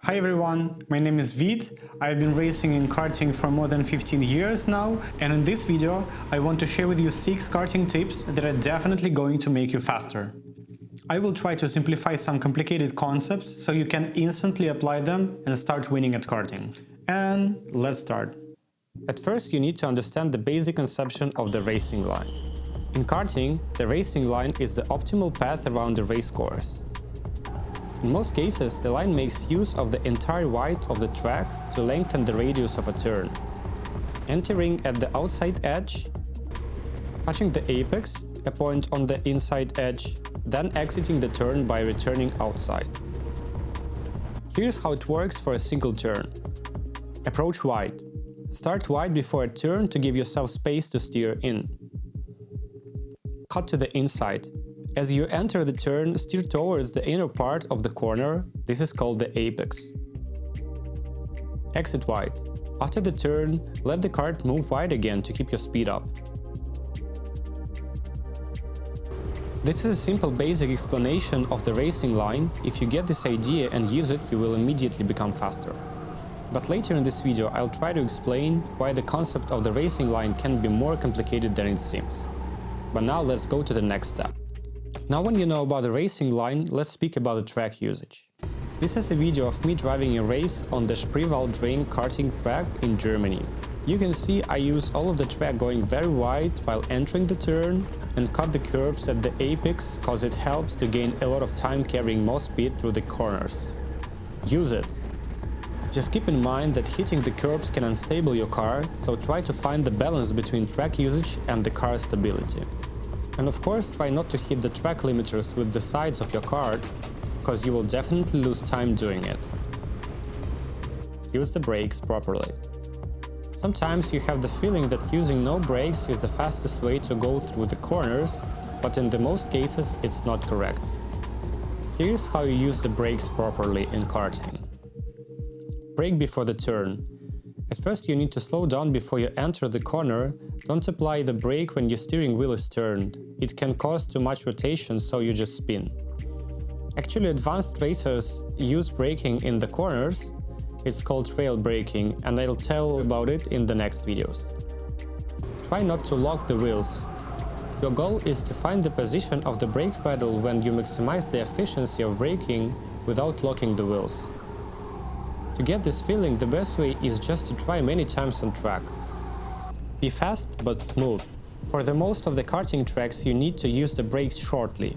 Hi everyone, my name is Vít. I've been racing in karting for more than 15 years now, and in this video I want to share with you 6 karting tips that are definitely going to make you faster. I will try to simplify some complicated concepts so you can instantly apply them and start winning at karting. And let's start. At first you need to understand the basic conception of the racing line. In karting, the racing line is the optimal path around the race course. In most cases, the line makes use of the entire width of the track to lengthen the radius of a turn. Entering at the outside edge, touching the apex, a point on the inside edge, then exiting the turn by returning outside. Here's how it works for a single turn. Approach wide. Start wide before a turn to give yourself space to steer in. Cut to the inside. As you enter the turn, steer towards the inner part of the corner. This is called the apex. Exit wide. After the turn, let the kart move wide again to keep your speed up. This is a simple basic explanation of the racing line. If you get this idea and use it, you will immediately become faster. But later in this video, I'll try to explain why the concept of the racing line can be more complicated than it seems. But now let's go to the next step. Now when you know about the racing line, let's speak about the track usage. This is a video of me driving a race on the Spreewaldring karting track in Germany. You can see I use all of the track going very wide while entering the turn and cut the curbs at the apex cause it helps to gain a lot of time carrying more speed through the corners. Use it! Just keep in mind that hitting the curbs can unstable your car, so try to find the balance between track usage and the car stability. And of course, try not to hit the track limiters with the sides of your kart, because you will definitely lose time doing it. Use the brakes properly. Sometimes you have the feeling that using no brakes is the fastest way to go through the corners, but in the most cases it's not correct. Here's how you use the brakes properly in karting. Brake before the turn. At first you need to slow down before you enter the corner. Don't apply the brake when your steering wheel is turned. It can cause too much rotation, so you just spin. Actually, advanced racers use braking in the corners. It's called trail braking, and I'll tell about it in the next videos. Try not to lock the wheels. Your goal is to find the position of the brake pedal when you maximize the efficiency of braking without locking the wheels. To get this feeling, the best way is just to try many times on track. Be fast but smooth. For the most of the karting tracks you need to use the brakes shortly,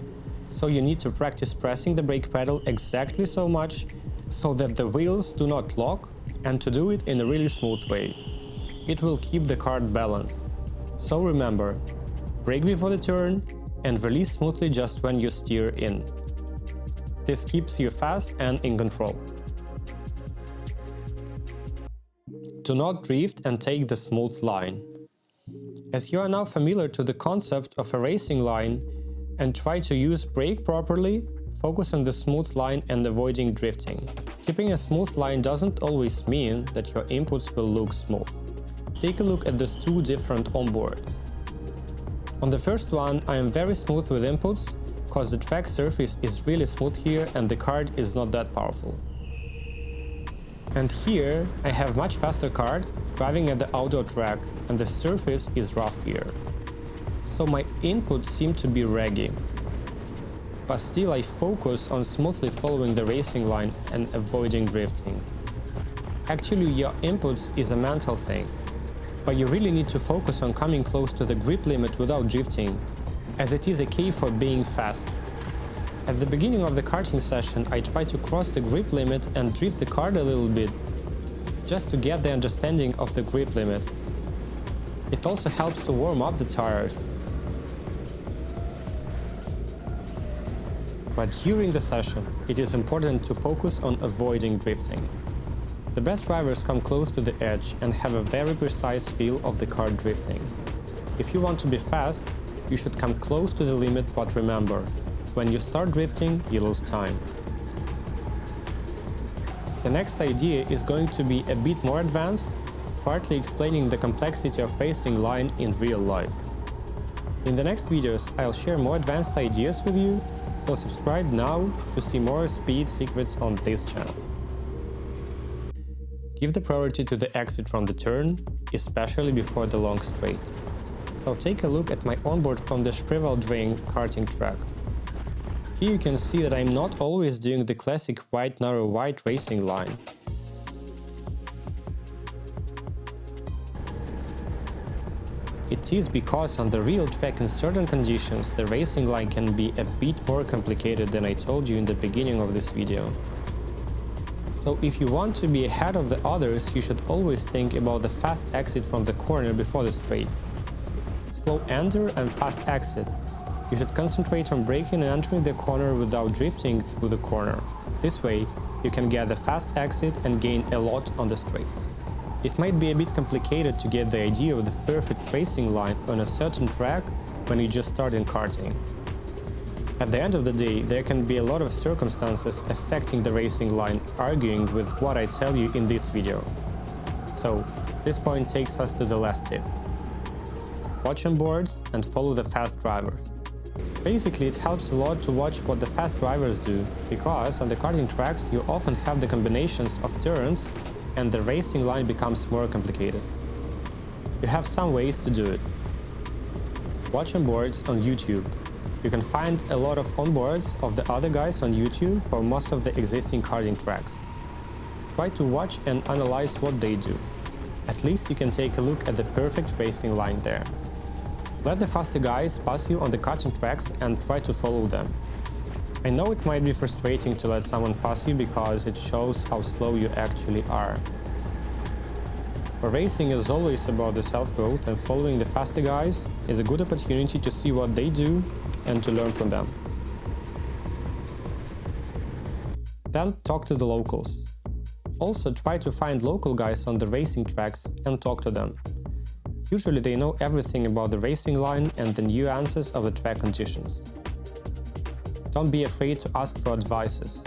so you need to practice pressing the brake pedal exactly so much so that the wheels do not lock, and to do it in a really smooth way. It will keep the kart balanced. So remember, brake before the turn and release smoothly just when you steer in. This keeps you fast and in control. Do not drift and take the smooth line. As you are now familiar to the concept of a racing line and try to use brake properly, focus on the smooth line and avoiding drifting. Keeping a smooth line doesn't always mean that your inputs will look smooth. Take a look at these 2 different onboards. On the first one I am very smooth with inputs, cause the track surface is really smooth here and the kart is not that powerful. And here I have much faster kart driving at the outdoor track and the surface is rough here. So my inputs seem to be raggy. But still I focus on smoothly following the racing line and avoiding drifting. Actually your inputs is a mental thing, but you really need to focus on coming close to the grip limit without drifting, as it is a key for being fast. At the beginning of the karting session, I try to cross the grip limit and drift the kart a little bit, just to get the understanding of the grip limit. It also helps to warm up the tires. But during the session, it is important to focus on avoiding drifting. The best drivers come close to the edge and have a very precise feel of the kart drifting. If you want to be fast, you should come close to the limit, but remember, when you start drifting, you lose time. The next idea is going to be a bit more advanced, partly explaining the complexity of racing line in real life. In the next videos, I'll share more advanced ideas with you, so subscribe now to see more speed secrets on this channel. Give the priority to the exit from the turn, especially before the long straight. So take a look at my onboard from the Spreewaldring karting track. Here you can see that I'm not always doing the classic wide narrow wide racing line. It is because on the real track in certain conditions the racing line can be a bit more complicated than I told you in the beginning of this video. So if you want to be ahead of the others, you should always think about the fast exit from the corner before the straight. Slow enter and fast exit. You should concentrate on braking and entering the corner without drifting through the corner. This way, you can get the fast exit and gain a lot on the straights. It might be a bit complicated to get the idea of the perfect racing line on a certain track when you just start in karting. At the end of the day, there can be a lot of circumstances affecting the racing line, arguing with what I tell you in this video. So, this point takes us to the last tip. Watch onboards and follow the fast drivers. Basically, it helps a lot to watch what the fast drivers do, because on the karting tracks you often have the combinations of turns and the racing line becomes more complicated. You have some ways to do it. Watch onboards on YouTube. You can find a lot of onboards of the other guys on YouTube for most of the existing karting tracks. Try to watch and analyze what they do. At least you can take a look at the perfect racing line there. Let the faster guys pass you on the karting tracks and try to follow them. I know it might be frustrating to let someone pass you because it shows how slow you actually are. But racing is always about the self-growth, and following the faster guys is a good opportunity to see what they do and to learn from them. Then talk to the locals. Also try to find local guys on the racing tracks and talk to them. Usually they know everything about the racing line and the nuances of the track conditions. Don't be afraid to ask for advices.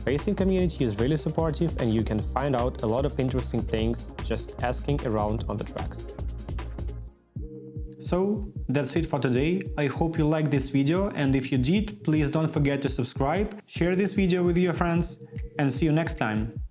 Racing community is really supportive and you can find out a lot of interesting things just asking around on the tracks. So, that's it for today. I hope you liked this video, and if you did, please don't forget to subscribe, share this video with your friends, and see you next time.